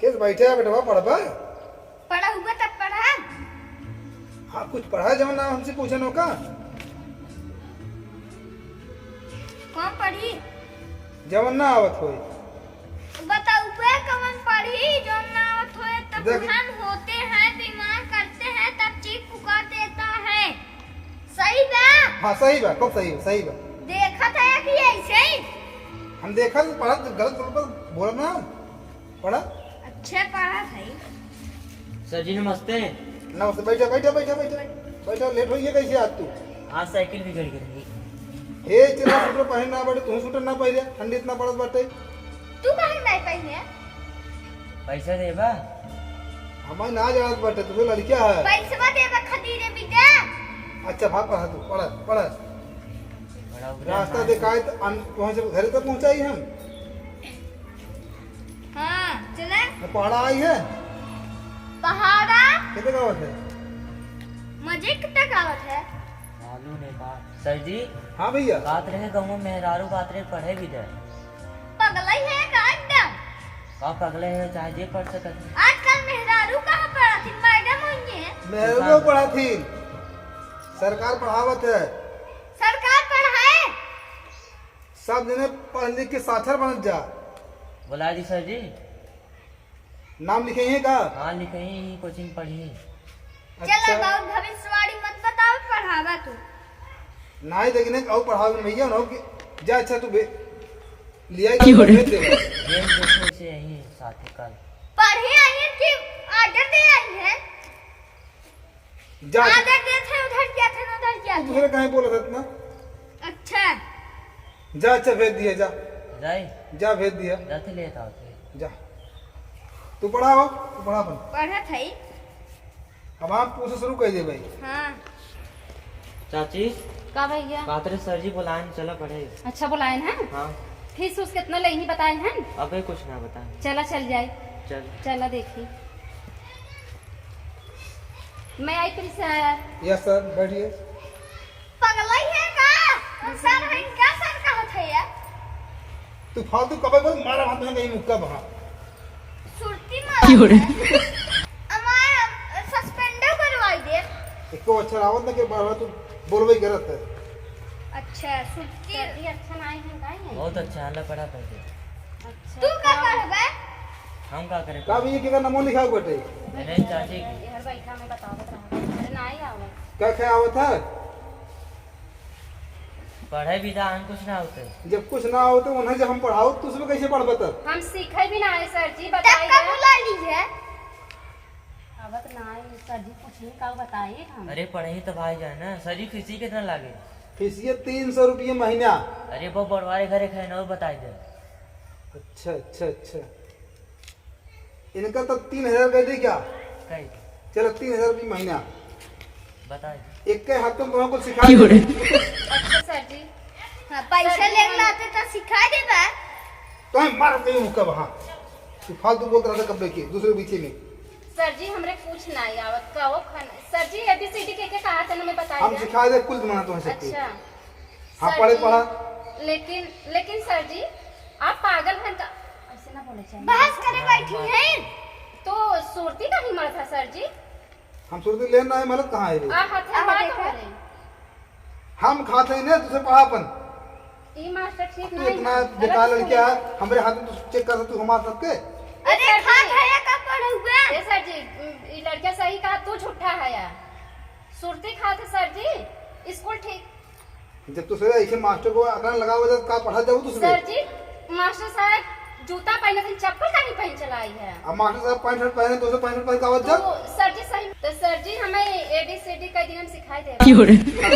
किस बैठे बेटवा पढ़बा पढ़ा हुआ तब पढ़ा। हाँ कुछ पढ़ा जब ना हमसे पूछे नो का कौन पढ़ी जब ना आवत होई बताऊ कौन पढ़ी जो ना आवत होए तब देख- हम होते हैं बीमार करते हैं तब चीख पुकार देता है। सही बा हाँ सही बा कब सही बा देखा था कि ऐसे ही हम देखा पढ़ा गलत बोलना पढ़ा। अच्छे पढ़ा भाई। सर जी नमस्ते। नमस्ते बैठा लेट होइए कैसे आज तू आज साइकिल बिगड़ गई। हे चला सूटर पहन ना बड़े तू सूटर ना पहले ठंडी इतना पड़त बाटे तू कहीं नहीं पहने पैसा देबा? हमारे ना जानत बाटे तू लड़किया है। पैसा देबा खदीरे बिका। अच्छा भाग पढ़ा तू पढ़ा बड़ा उग्र रास्ता मार। दिखाए तो वहाँ से घर तक पहुँचाई हम हाँ चले पहाड़ा आई है पहाड़ा कितने गावत है मजे कितना गावत है। मालूम नहीं बा। सर जी हाँ भैया बात रहे गाँव में मेहरारू बात रहे पढ़े भी दे पगला ही है का एकदम। का पगले है चाहे जे पढ़ सकत है। आजकल मेहरारू कहाँ पढ़ा थी मैडम हुई है। मेहरो पढ़ा थी सरकार पढ़ावत है सरकार पढ़ाए सब जने पढ़ लिख के साक्षर बन जा। बुला दी सर जी। नाम लिखे हैं का हाँ लिखे ही कोचिंग पढ़ी। चला बहुत भविष्यवाणी मत बताओ पढ़ावा तू। नहीं देखने और पढ़ावे भैया ना कि जा अच्छा तू लिया ही भेज दे ये देखो से यही साथी कल पढ़े आई है कि आर्डर दे आई है। जा आर्डर दे थे उधर क्या थे उधर क्या थे। दूसरे कहीं बोला था इतना अच्छा जा अच्छा भेज दिया जा जाए जा भेज दिया जाते लेता होते। जा तू पढ़ा अपन पढ़ा थई। अब आप पूछे शुरू कर दे भाई। हाँ चाची का भैया? बात रहे सर जी बुलाए चला पढ़े। अच्छा बुलाए हैं। हाँ फीस उस कितना ले ही बताए हैं। अबे कुछ ना बताए। चला चल जाए चल चला देखी मैं आई फिर सर। यस सर बैठिए। पगला ही है का सर है क्या सर का होता है यार। तू फालतू कब बोल मारा हाथ में कहीं मुक्का बहा सुरती मार हमारा सस्पेंड करवाई दे। एको अच्छा रावत ना के बार तू बोलबे करत है। अच्छा सुरती ये अच्छा ना है का है। बहुत अच्छा अल्लाह पढ़ा पढ़े। अच्छा तू क्या पढ़बे। हम का करें का भी के नमो लिखा बटे नहीं चाची हर बैठा में बतावत रहा अरे ना ही आवे। क्या क्या आवत है पढ़े भी था कुछ ना होते। जब कुछ ना हो तो उन्हें जब हम पढ़ाओ तो उसमें कैसे पढ़ बता। हम सीखे भी ना है सर जी तब बताइए। का बुला ली है। आवत ना है सर जी कुछ नहीं का बताइए हम। अरे पढ़े ही तो भाई जाए ना सर जी फीस ही कितना लागे। फीसिए 300 रुपये महीना। अरे वो बड़वारे घरे खाए ना बताई दे। अच्छा इनका तो 3000 कर दी क्या कही चलो 3000 रुपये महीना बता एक के हाथ में तुम्हें कुछ सिखा दे। अच्छा सर जी हाँ पैसा ले लाते तो सिखा दे बा। तो हम मार कहीं मुक्का वहाँ तू फालतू बोलता रहता कपड़े के दूसरे पीछे में। सर जी हमरे कुछ ना ही आवत का वो खाना सर जी ABCD के कहा था ना मैं हम बताइए। सिखा दे कुल तुम्हारा तुम्हें सकती अच्छा हाँ सर पढ़े जी, पढ़ा लेकिन सर जी आप पागल हैं का ऐसे ना बोले चाहिए। बहस करे बैठी है। तो सुरती का ही मर था सर जी। हम सुरती लेना है मतलब कहाँ है रे? आ हाथ आहा, बात देखा। करे हम खाते ही नहीं तुझे पढ़ापन ई मास्टर ठीक तू नहीं इतना है। बेकार गलत लड़किया है हमारे हाथ में तू चेक कर तू हमारे सबके। अरे खात है का पढ़ा हुआ। ए सर जी ई लड़का सही कहा तू झूठा है यार। सुरती खाते सर जी स्कूल ठीक। जब तुझे ऐसे मास्टर को अकान लगा हुआ का पढ़ा जाओ तुझे। सर जी मास्टर साहब जूता पहने थे चप्पल का नहीं पहन चलाई है। अब मास्टर साहब 65 शर्ट पहने 200 पैंट पहन का आवाज तो जब सर जी सही तो सर जी हमें ABCD का दिन हम सिखाई दे।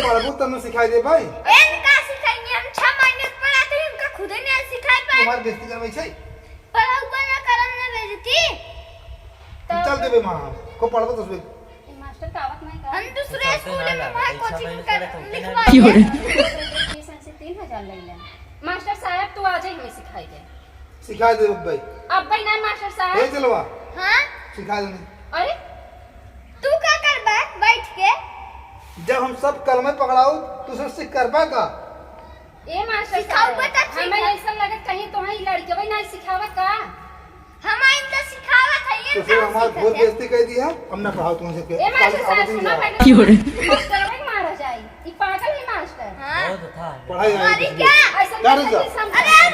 पढ़बू तब सिखाई दे भाई। इनका सिखाएंगे हम 6 महीने पढ़ाते हैं उनका खुद ही नहीं सिखाई पाए। तुम्हारी बेइज्जती करवाई छै पढ़ा हुआ ना करम ना बेइज्जती। तू चल देबे मां को पढ़बो तो मास्टर का आवत नहीं कर। हम दूसरे स्कूल में वहां कोचिंग कर लिखवा ट्यूशन से 3000 ले ले। मास्टर साहब तू आज ही हमें सिखाई दे। सिखा दे भाई। अब भाई ना मास्टर ए साहब। चलवा हाँ सिखा दे। अरे तू क्या कर बैठ के। जब हम सब कलमे पकड़ाओ तू सब सीख कर पाएगा ए मास्टर सिखाऊगा साहब, तो ठीक हमें है। ऐसा लगत कहीं तुम्हें लड़के भाई नहीं सिखावा का। हमारे तो सिखावत है तो ये फिर सब हमारा बहुत सीखते हैं। बेइज्जती कर दी है, हम ना पढ़ाओ तुमसे के ए मास्टर साहब सुना पढ़ाई मैंने मास्टर भाई मारा जाए। ये पागल है मास्टर। हाँ बहुत था आई अरे क्या ऐसा क्या नहीं रिजल्ट? समझ- अरे